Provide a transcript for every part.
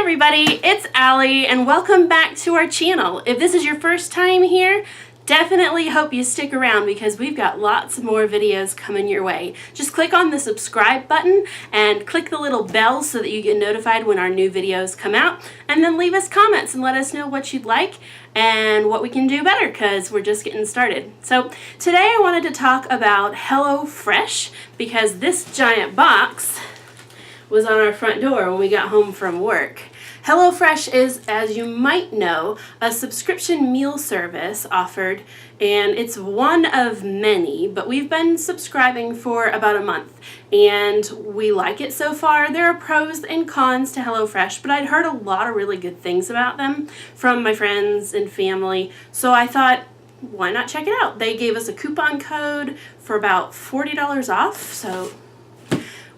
everybody, it's Allie and welcome back to our channel. If this is your first time here, definitely hope you stick around because we've got lots more videos coming your way. Just click on the subscribe button and click the little bell so that you get notified when our new videos come out, and then leave us comments and let us know what you'd like and what we can do better because we're just getting started. So today I wanted to talk about HelloFresh because this giant box was on our front door when we got home from work. HelloFresh is, as you might know, a subscription meal service offered, and it's one of many, but we've been subscribing for about a month, and we like it so far. There are pros and cons to HelloFresh, but I'd heard a lot of really good things about them from my friends and family, so I thought, why not check it out? They gave us a coupon code for about $40 off, so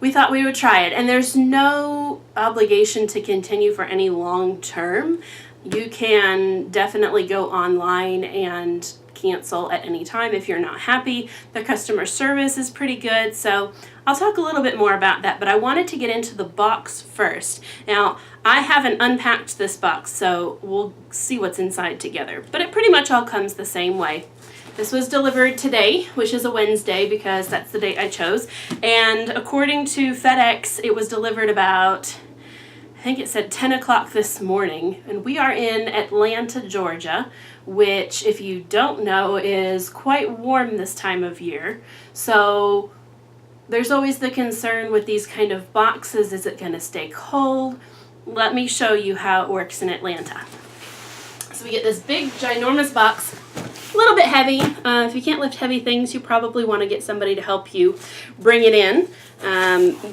we thought we would try it, and there's no obligation to continue for any long term. You can definitely go online and cancel at any time if you're not happy. The customer service is pretty good, so I'll talk a little bit more about that, but I wanted to get into the box first. Now, I haven't unpacked this box, so we'll see what's inside together, but it pretty much all comes the same way. This was delivered today, which is a Wednesday because that's the date I chose. And according to FedEx, it was delivered about, I think it said 10 o'clock this morning. And we are in Atlanta, Georgia, which, if you don't know, is quite warm this time of year. So there's always the concern with these kind of boxes, is it going to stay cold? Let me show you how it works in Atlanta. So we get this big, ginormous box. A little bit heavy. If you can't lift heavy things, you probably want to get somebody to help you bring it in.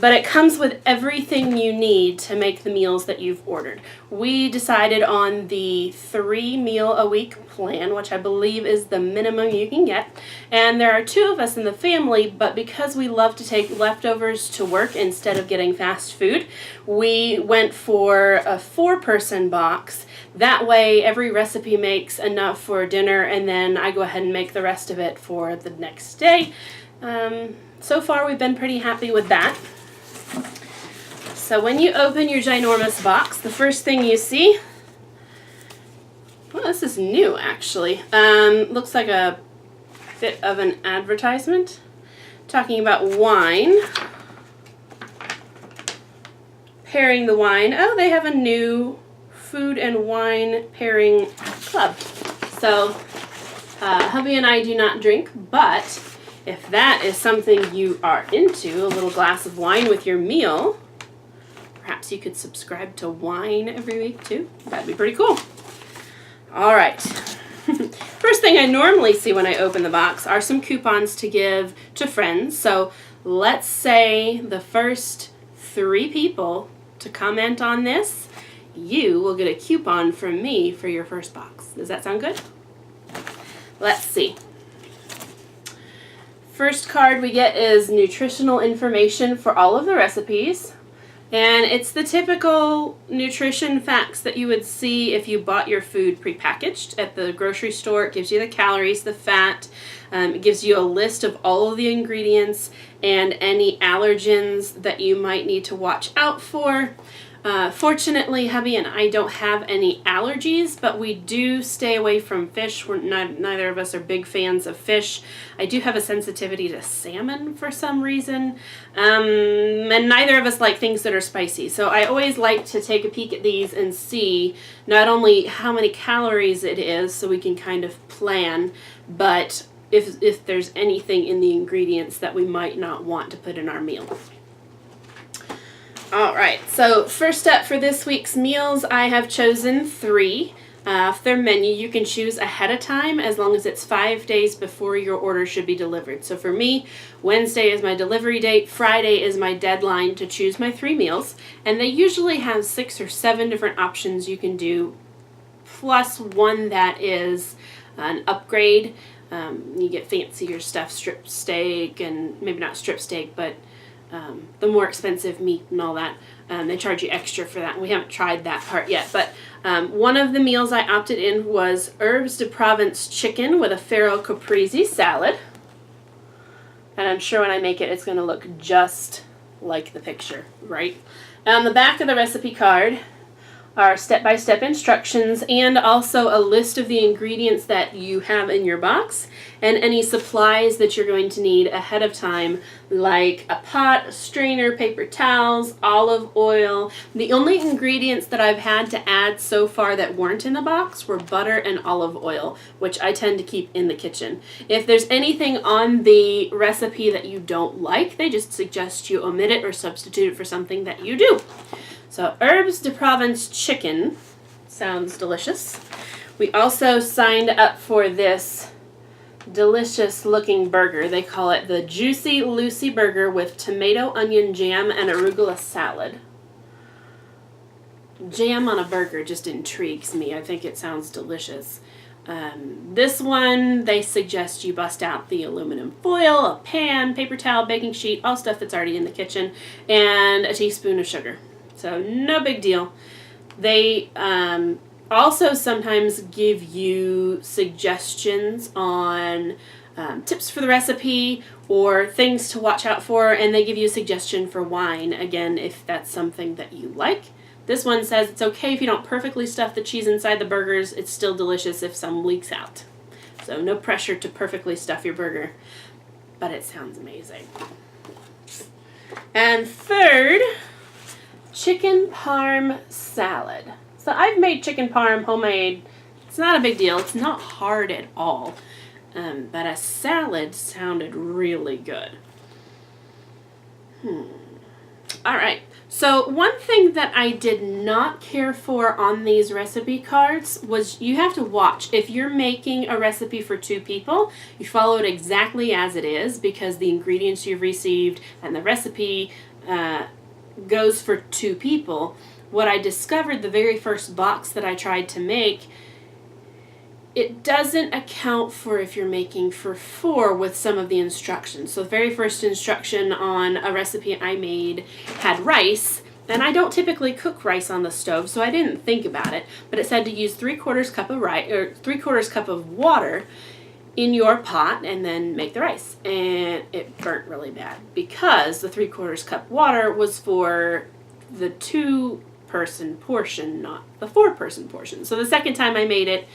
But it comes with everything you need to make the meals that you've ordered. We decided on the 3-meal-a-week plan, which I believe is the minimum you can get. And there are 2 of us in the family, but because we love to take leftovers to work instead of getting fast food, we went for a 4-person box. That way, every recipe makes enough for dinner, and then I go ahead and make the rest of it for the next day. So far, we've been pretty happy with that. So when you open your ginormous box, the first thing you see, well, this is new actually. Looks like a bit of an advertisement talking about wine. Pairing the wine. Oh, they have a new food and wine pairing club. So hubby and I do not drink, but if that is something you are into, a little glass of wine with your meal, perhaps you could subscribe to wine every week too. That'd be pretty cool. All right. First thing I normally see when I open the box are some coupons to give to friends. So let's say the first 3 people to comment on this, you will get a coupon from me for your first box. Does that sound good? Let's see. First card we get is nutritional information for all of the recipes. And it's the typical nutrition facts that you would see if you bought your food prepackaged at the grocery store. It gives you the calories, the fat. It gives you a list of all of the ingredients and any allergens that you might need to watch out for. Fortunately, hubby and I don't have any allergies, but we do stay away from fish. Neither of us are big fans of fish. I do have a sensitivity to salmon for some reason, and neither of us like things that are spicy. So I always like to take a peek at these and see not only how many calories it is so we can kind of plan, but if there's anything in the ingredients that we might not want to put in our meal. Alright, so first up for this week's meals, I have chosen 3 off their menu. You can choose ahead of time as long as it's 5 days before your order should be delivered. So for me, Wednesday is my delivery date, Friday is my deadline to choose my 3 meals, and they usually have 6 or 7 different options you can do, plus one that is an upgrade. You get fancier stuff, strip steak, and maybe not strip steak, but the more expensive meat and all that. They charge you extra for that. We haven't tried that part yet, but one of the meals I opted in was Herbes de Provence chicken with a Faro caprese salad. And I'm sure when I make it, it's going to look just like the picture, right? On the back of the recipe card are step-by-step instructions and also a list of the ingredients that you have in your box and any supplies that you're going to need ahead of time, like a pot, a strainer, paper towels, olive oil. The only ingredients that I've had to add so far that weren't in the box were butter and olive oil, which I tend to keep in the kitchen. If there's anything on the recipe that you don't like, they just suggest you omit it or substitute it for something that you do. So Herbes de Provence chicken sounds delicious. We also signed up for this delicious looking burger. They call it the Juicy Lucy Burger with tomato, onion jam, and arugula salad. Jam on a burger just intrigues me. I think it sounds delicious. This one, they suggest you bust out the aluminum foil, a pan, paper towel, baking sheet, all stuff that's already in the kitchen, and a teaspoon of sugar. So no big deal. They also sometimes give you suggestions on tips for the recipe or things to watch out for, and they give you a suggestion for wine, again, if that's something that you like. This one says it's okay if you don't perfectly stuff the cheese inside the burgers. It's still delicious if some leaks out. So no pressure to perfectly stuff your burger, but it sounds amazing. And third, chicken parm salad. So I've made chicken parm homemade. It's not a big deal. It's not hard at all. But a salad sounded really good. All right. So one thing that I did not care for on these recipe cards was you have to watch. If you're making a recipe for 2 people, you follow it exactly as it is because the ingredients you've received and the recipe goes for 2 people. What I discovered the very first box that I tried to make, it doesn't account for if you're making for 4 with some of the instructions. So the very first instruction on a recipe I made had rice, and I don't typically cook rice on the stove, so I didn't think about it, but it said to use 3/4 cup of rice or 3/4 cup of water in your pot and then make the rice. And it burnt really bad because the 3/4 cup water was for the 2-person portion, not the 4-person portion. So the second time I made it,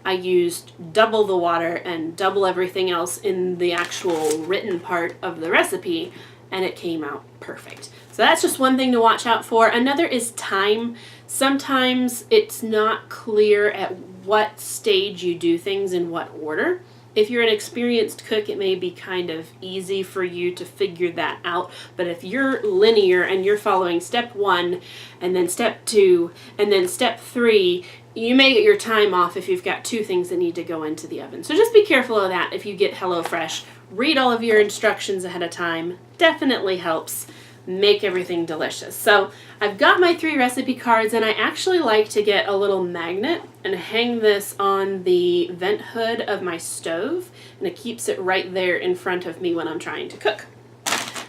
I used double the water and double everything else in the actual written part of the recipe, and it came out perfect. So that's just one thing to watch out for. Another is time. Sometimes it's not clear at what stage you do things in what order. If you're an experienced cook, it may be kind of easy for you to figure that out. But if you're linear and you're following step 1 and then step 2 and then step 3, you may get your time off if you've got 2 things that need to go into the oven. So just be careful of that if you get HelloFresh. Read all of your instructions ahead of time. Definitely helps make everything delicious. So I've got my 3 recipe cards, and I actually like to get a little magnet and hang this on the vent hood of my stove, and it keeps it right there in front of me when I'm trying to cook.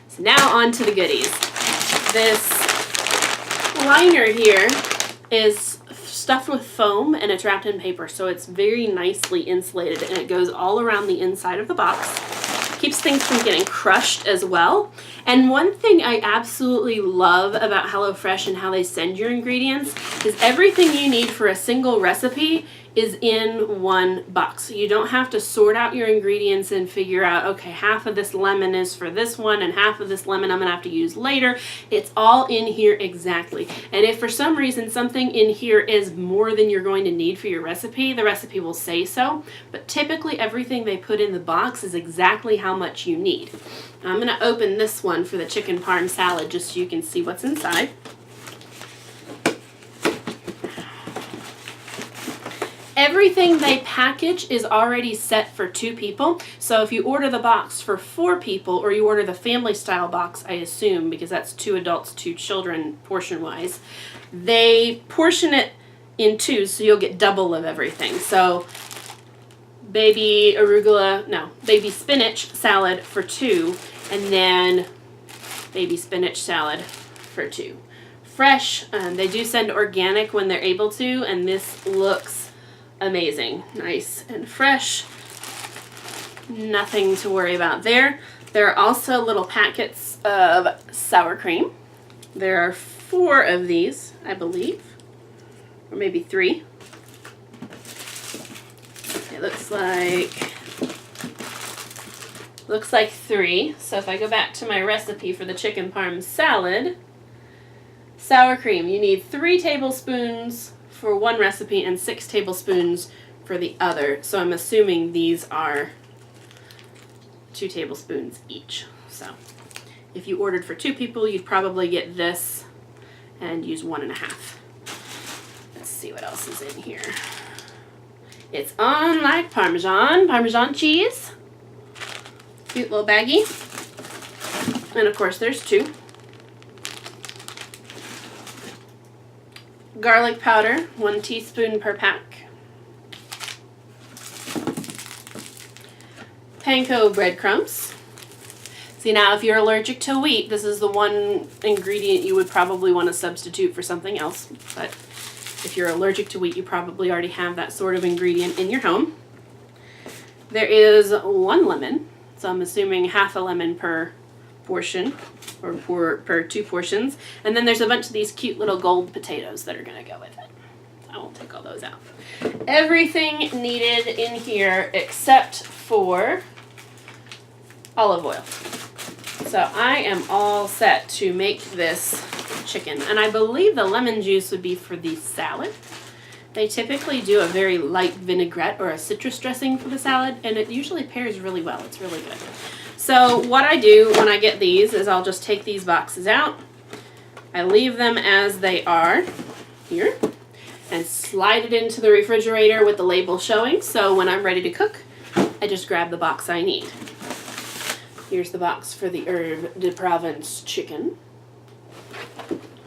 So now on to the goodies. This liner here is stuffed with foam and it's wrapped in paper, so it's very nicely insulated and it goes all around the inside of the box. Keeps things from getting crushed as well. And one thing I absolutely love about HelloFresh and how they send your ingredients is everything you need for a single recipe is in one box. You don't have to sort out your ingredients and figure out, okay, half of this lemon is for this one and half of this lemon I'm gonna have to use later. It's all in here exactly. And if for some reason something in here is more than you're going to need for your recipe, the recipe will say so. But typically everything they put in the box is exactly how much you need. I'm gonna open this one for the chicken parm salad just so you can see what's inside. Everything they package is already set for 2 people. So if you order the box for 4 people, or you order the family style box, I assume, because that's 2 adults, 2 children portion wise, they portion it in 2, so you'll get double of everything. So baby spinach salad for 2, and then baby spinach salad for 2. Fresh, they do send organic when they're able to, and this looks amazing. Nice and fresh. Nothing to worry about there. There are also little packets of sour cream. There are 4 of these, I believe. or maybe 3. It looks like 3. So if I go back to my recipe for the chicken parm salad, sour cream, you need 3 tablespoons for one recipe and 6 tablespoons for the other. So I'm assuming these are 2 tablespoons each. So if you ordered for 2 people, you'd probably get this and use 1.5. Let's see what else is in here. It's unlike Parmesan cheese. Cute little baggie. And of course there's 2. Garlic powder, 1 teaspoon per pack. Panko breadcrumbs. See, now if you're allergic to wheat, this is the one ingredient you would probably want to substitute for something else. But if you're allergic to wheat, you probably already have that sort of ingredient in your home. There is 1 lemon, so I'm assuming half a lemon per portion, or per 2 portions. And then there's a bunch of these cute little gold potatoes that are going to go with it. I won't take all those out. Everything needed in here except for olive oil. So I am all set to make this chicken. And I believe the lemon juice would be for the salad. They typically do a very light vinaigrette or a citrus dressing for the salad, and it usually pairs really well. It's really good. So what I do when I get these is I'll just take these boxes out. I leave them as they are here and slide it into the refrigerator with the label showing. So when I'm ready to cook, I just grab the box I need. Here's the box for the Herbe de Provence chicken.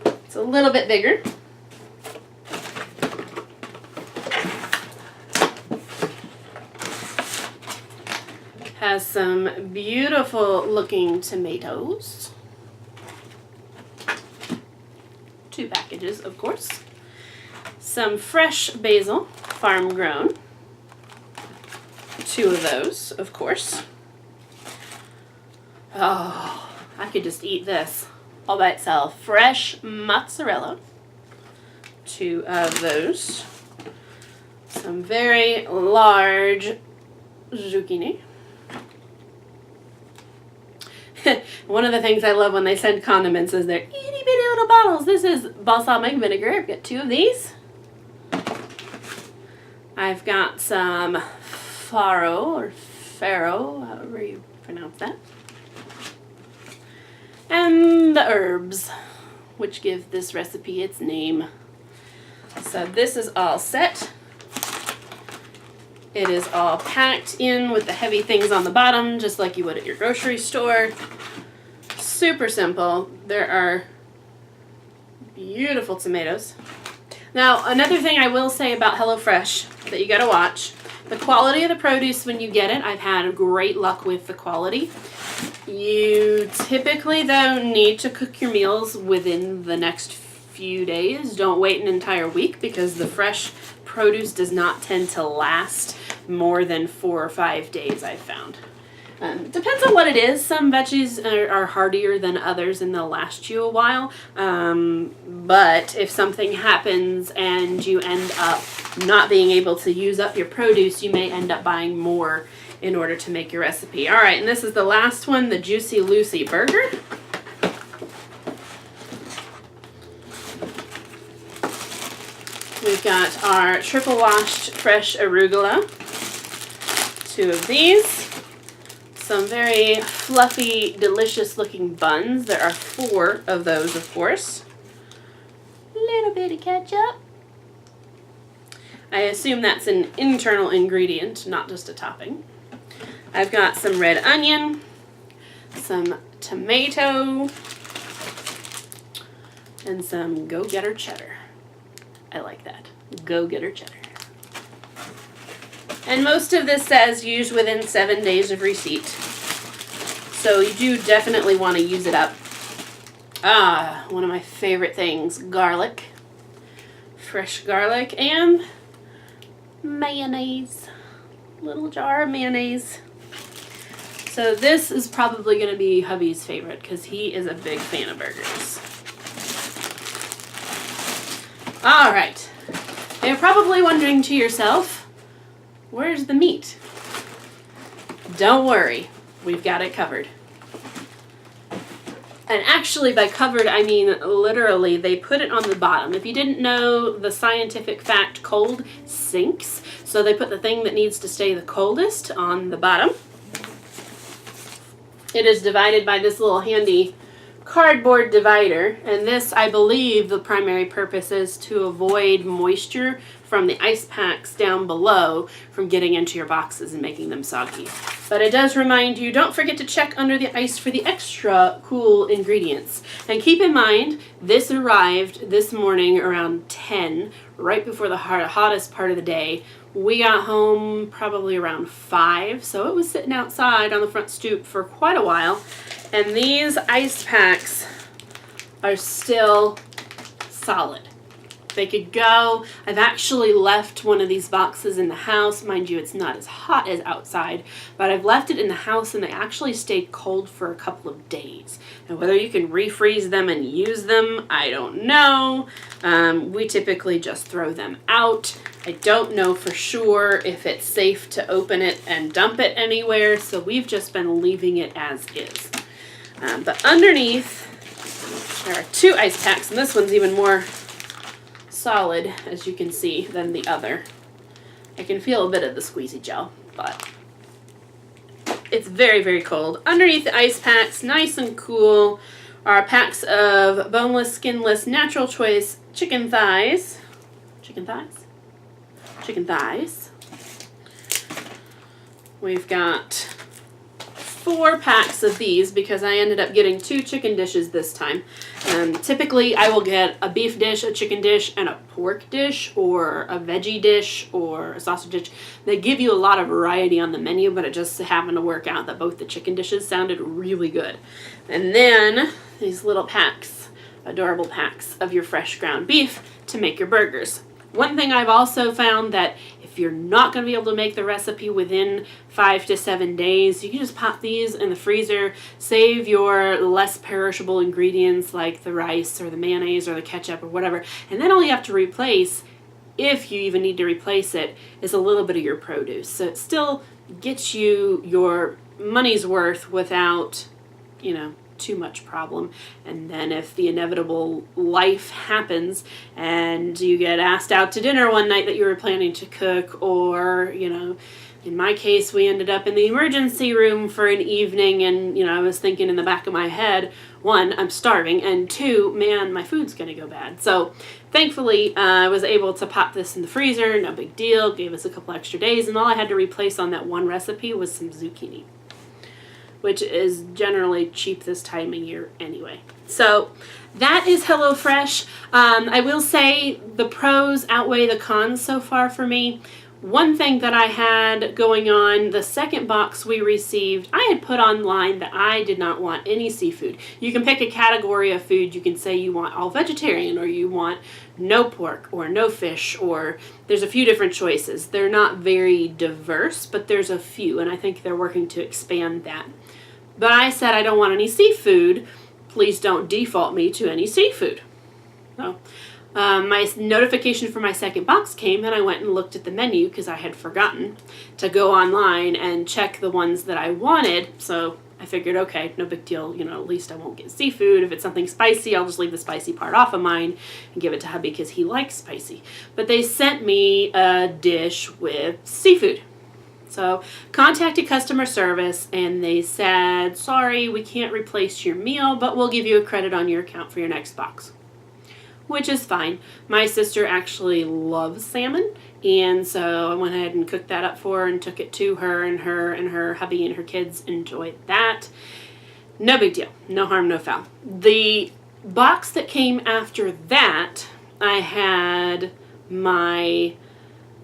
It's a little bit bigger. Has some beautiful looking tomatoes. 2 packages, of course. Some fresh basil, farm grown. 2 of those, of course. Oh, I could just eat this all by itself. Fresh mozzarella. 2 of those. Some very large zucchini. One of the things I love when they send condiments is their itty bitty little bottles. This is balsamic vinegar. I've got 2 of these. I've got some farro, however you pronounce that. And the herbs, which give this recipe its name. So this is all set. It is all packed in with the heavy things on the bottom, just like you would at your grocery store. Super simple. There are beautiful tomatoes. Now, another thing I will say about HelloFresh that you gotta watch, the quality of the produce when you get it. I've had great luck with the quality. You typically, though, need to cook your meals within the next few days. Don't wait an entire week because the fresh produce does not tend to last more than 4 or 5 days, I've found. Depends on what it is. Some veggies are hardier than others and they'll last you a while. But if something happens and you end up not being able to use up your produce, you may end up buying more in order to make your recipe. All right, and this is the last one, the Juicy Lucy Burger. We've got our triple washed fresh arugula, 2 of these. Some very fluffy, delicious looking buns. There are 4 of those, of course. Little bit of ketchup. I assume that's an internal ingredient, not just a topping. I've got some red onion, some tomato, and some go-getter cheddar. I like that. Go-getter cheddar. And most of this says use within 7 days of receipt. So you do definitely want to use it up. One of my favorite things, garlic. Fresh garlic and mayonnaise. Little jar of mayonnaise. So this is probably going to be hubby's favorite because he is a big fan of burgers. All right. You're probably wondering to yourself, where's the meat? Don't worry, we've got it covered. And actually, by covered, I mean literally, they put it on the bottom. If you didn't know the scientific fact, cold sinks. So they put the thing that needs to stay the coldest on the bottom. It is divided by this little handy cardboard divider. And this, I believe, the primary purpose is to avoid moisture from the ice packs down below from getting into your boxes and making them soggy. But it does remind you, don't forget to check under the ice for the extra cool ingredients. And keep in mind, this arrived this morning around 10, right before the hottest part of the day. We got home probably around 5, so it was sitting outside on the front stoop for quite a while. And these ice packs are still solid. They could go. I've actually left one of these boxes in the house. Mind you, it's not as hot as outside, but I've left it in the house and they actually stayed cold for a couple of days. And whether you can refreeze them and use them, I don't know. We typically just throw them out. I don't know for sure if it's safe to open it and dump it anywhere, so we've just been leaving it as is. But underneath, there are 2 ice packs, and this one's even more solid, as you can see, than the other. I can feel a bit of the squeezy gel, but it's very, very cold. Underneath the ice packs, nice and cool, are packs of boneless, skinless, natural choice chicken thighs. Chicken thighs? Chicken thighs. We've got 4 packs of these because I ended up getting 2 chicken dishes this time. Typically, I will get a beef dish, a chicken dish, and a pork dish, or a veggie dish, or a sausage dish. They give you a lot of variety on the menu, but it just happened to work out that both the chicken dishes sounded really good. And then these little packs, adorable packs of your fresh ground beef to make your burgers. One thing I've also found that if you're not going to be able to make the recipe within 5 to 7 days, you can just pop these in the freezer, save your less perishable ingredients like the rice or the mayonnaise or the ketchup or whatever, and then all you have to replace, if you even need to replace it, is a little bit of your produce. So it still gets you your money's worth without, too much problem. And then if the inevitable life happens and you get asked out to dinner one night that you were planning to cook, or in my case we ended up in the emergency room for an evening, and I was thinking in the back of my head, 1, I'm starving, and 2, man, my food's gonna go bad. So thankfully I was able to pop this in the freezer, no big deal, gave us a couple extra days, and all I had to replace on that one recipe was some zucchini, which is generally cheap this time of year anyway. So that is HelloFresh. I will say the pros outweigh the cons so far for me. One thing that I had going on, the second box we received, I had put online that I did not want any seafood. You can pick a category of food. You can say you want all vegetarian, or you want no pork, or no fish, or there's a few different choices. They're not very diverse, but there's a few, and I think they're working to expand that. But I said I don't want any seafood. Please don't default me to any seafood. So my notification for my second box came, and I went and looked at the menu because I had forgotten to go online and check the ones that I wanted. So I figured, okay, no big deal. At least I won't get seafood. If it's something spicy, I'll just leave the spicy part off of mine and give it to hubby because he likes spicy. But they sent me a dish with seafood. So contacted customer service, and they said, sorry, we can't replace your meal, but we'll give you a credit on your account for your next box, which is fine. My sister actually loves salmon, and so I went ahead and cooked that up for her and took it to her, and her hubby and her kids enjoyed that. No big deal. No harm, no foul. The box that came after that, I had my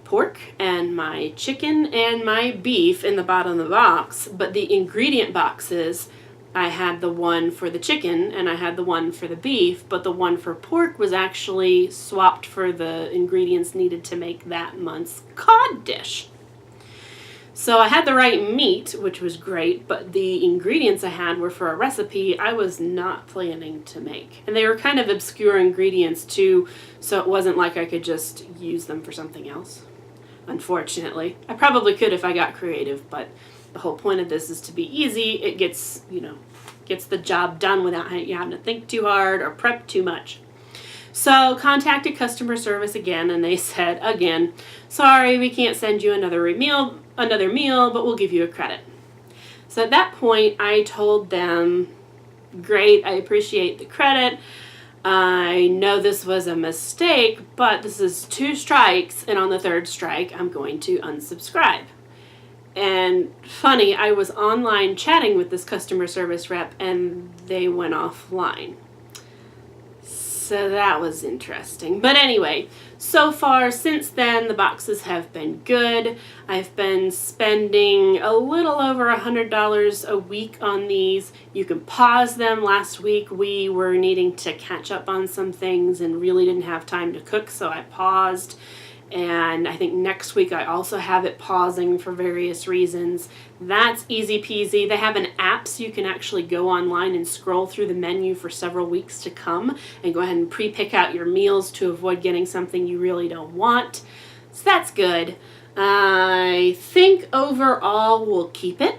pork and my chicken and my beef in the bottom of the box, but the ingredient boxes, I had the one for the chicken and I had the one for the beef, but the one for pork was actually swapped for the ingredients needed to make that month's cod dish. So I had the right meat, which was great, but the ingredients I had were for a recipe I was not planning to make. And they were kind of obscure ingredients too, so it wasn't like I could just use them for something else, unfortunately. I probably could if I got creative, but the whole point of this is to be easy. It gets, gets the job done without you having to think too hard or prep too much. So contacted customer service again, and they said, again, sorry, we can't send you another meal, but we'll give you a credit. So at that point, I told them, great, I appreciate the credit. I know this was a mistake, but this is 2 strikes, and on the 3rd strike, I'm going to unsubscribe. And funny, I was online chatting with this customer service rep, and they went offline. So that was interesting. But anyway, so far since then, the boxes have been good. I've been spending a little over $100 a week on these. You can pause them. Last week we were needing to catch up on some things and really didn't have time to cook, so I paused. And I think next week I also have it pausing for various reasons. That's easy peasy. They have an app so you can actually go online and scroll through the menu for several weeks to come and go ahead and pre-pick out your meals to avoid getting something you really don't want. So that's good. I think overall we'll keep it.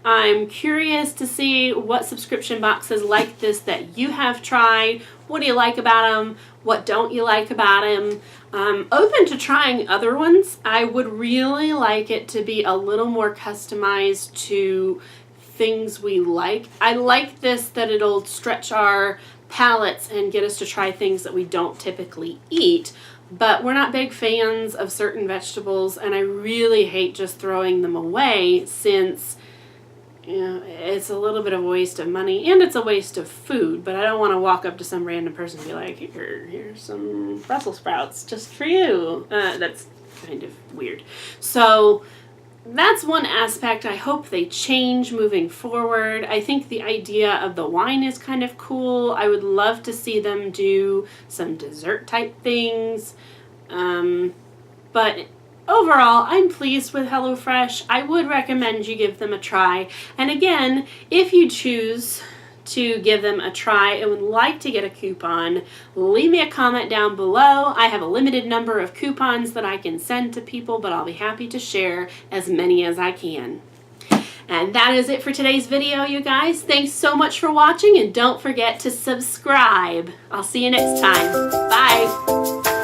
I'm curious to see what subscription boxes like this that you have tried. What do you like about them? What don't you like about them? I'm open to trying other ones. I would really like it to be a little more customized to things we like. I like this, that it'll stretch our palates and get us to try things that we don't typically eat. But we're not big fans of certain vegetables, and I really hate just throwing them away since it's a little bit of a waste of money and it's a waste of food, but I don't want to walk up to some random person and be like, here's some Brussels sprouts just for you. That's kind of weird. So that's one aspect I hope they change moving forward. I think the idea of the wine is kind of cool. I would love to see them do some dessert type things. But overall, I'm pleased with HelloFresh. I would recommend you give them a try. And again, if you choose to give them a try and would like to get a coupon, leave me a comment down below. I have a limited number of coupons that I can send to people, but I'll be happy to share as many as I can. And that is it for today's video, you guys. Thanks so much for watching, and don't forget to subscribe. I'll see you next time. Bye.